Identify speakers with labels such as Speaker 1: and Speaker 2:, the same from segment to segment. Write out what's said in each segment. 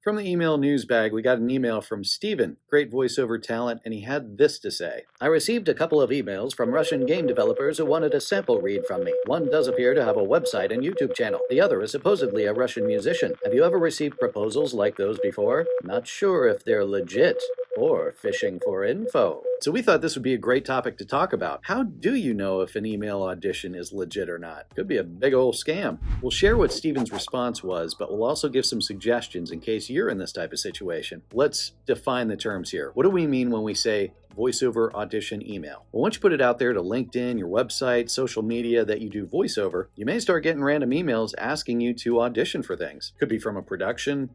Speaker 1: From the email news bag, we got an email from Steven, great voiceover talent, and he had this to say. I received a couple of emails from Russian game developers who wanted a sample read from me. One does appear to have a website and YouTube channel. The other is supposedly a Russian musician. Have you ever received proposals like those before? Not sure if they're legit or fishing for info. So we thought this would be a great topic to talk about. How do you know if an email audition is legit or not? Could be a big old scam. We'll share what Steven's response was, but we'll also give some suggestions in case you're in this type of situation. Let's define the terms here. What do we mean when we say voiceover audition email? Well, once you put it out there to LinkedIn, your website, social media that you do voiceover, you may start getting random emails asking you to audition for things. Could be from a production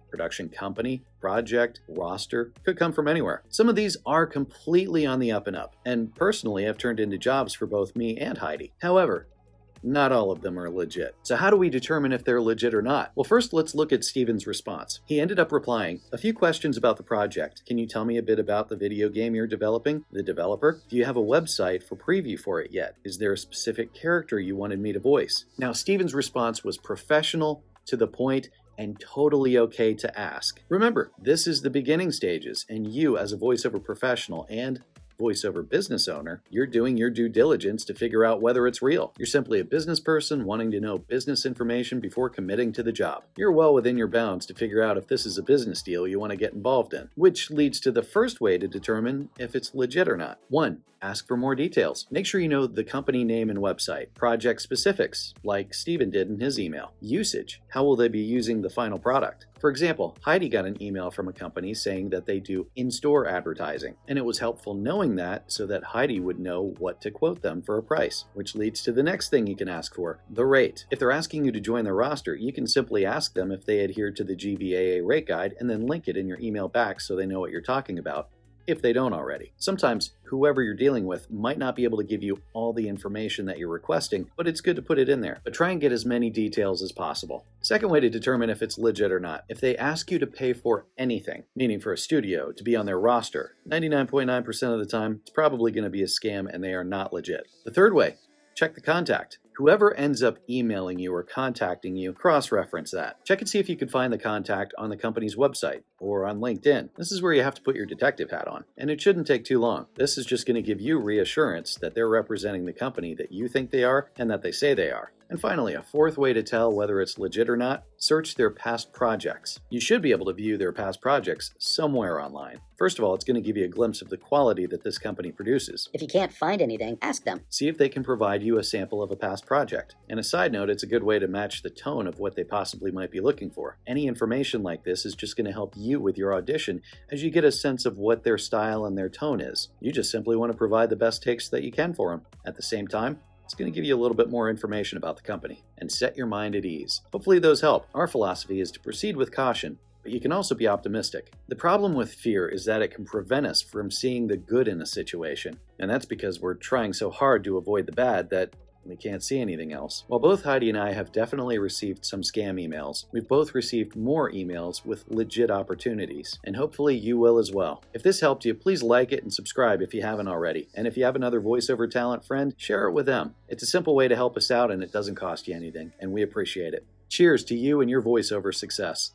Speaker 1: company, project, roster, could come from anywhere. Some of these are completely on the up and up, and personally have turned into jobs for both me and Heidi. However, not all of them are legit. So how do we determine if they're legit or not? Well, first let's look at Steven's response. He ended up replying, a few questions about the project. Can you tell me a bit about the video game you're developing? The developer? Do you have a website for preview for it yet? Is there a specific character you wanted me to voice? Now, Steven's response was professional, to the point, and totally okay to ask. Remember, this is the beginning stages, and you as a voiceover professional and voiceover business owner, you're doing your due diligence to figure out whether it's real. You're simply a business person wanting to know business information before committing to the job. You're well within your bounds to figure out if this is a business deal you want to get involved in, which leads to the first way to determine if it's legit or not. 1. Ask for more details. Make sure you know the company name and website, project specifics, like Steven did in his email, usage, how will they be using the final product. For example, Heidi got an email from a company saying that they do in-store advertising, and it was helpful knowing that so that Heidi would know what to quote them for a price, which leads to the next thing you can ask for, the rate. If they're asking you to join their roster, you can simply ask them if they adhere to the GBAA rate guide and then link it in your email back so they know what you're talking about, if they don't already. Sometimes whoever you're dealing with might not be able to give you all the information that you're requesting, but it's good to put it in there. But try and get as many details as possible. Second way to determine if it's legit or not, if they ask you to pay for anything, meaning for a studio to be on their roster, 99.9% of the time, it's probably going to be a scam and they are not legit. The third way, check the contact. Whoever ends up emailing you or contacting you, cross-reference that. Check and see if you can find the contact on the company's website or on LinkedIn. This is where you have to put your detective hat on, and it shouldn't take too long. This is just going to give you reassurance that they're representing the company that you think they are and that they say they are. And finally, a fourth way to tell whether it's legit or not, search their past projects. You should be able to view their past projects somewhere online. First of all, it's going to give you a glimpse of the quality that this company produces.
Speaker 2: If you can't find anything, ask them.
Speaker 1: See if they can provide you a sample of a past project. And a side note, it's a good way to match the tone of what they possibly might be looking for. Any information like this is just going to help you with your audition as you get a sense of what their style and their tone is. You just simply want to provide the best takes that you can for them. At the same time, it's going to give you a little bit more information about the company and set your mind at ease. Hopefully those help. Our philosophy is to proceed with caution, but you can also be optimistic. The problem with fear is that it can prevent us from seeing the good in a situation, and that's because we're trying so hard to avoid the bad that we can't see anything else. While both Heidi and I have definitely received some scam emails, we've both received more emails with legit opportunities, and hopefully you will as well. If this helped you, please like it and subscribe if you haven't already. And if you have another voiceover talent friend, share it with them. It's a simple way to help us out and it doesn't cost you anything, and we appreciate it. Cheers to you and your voiceover success.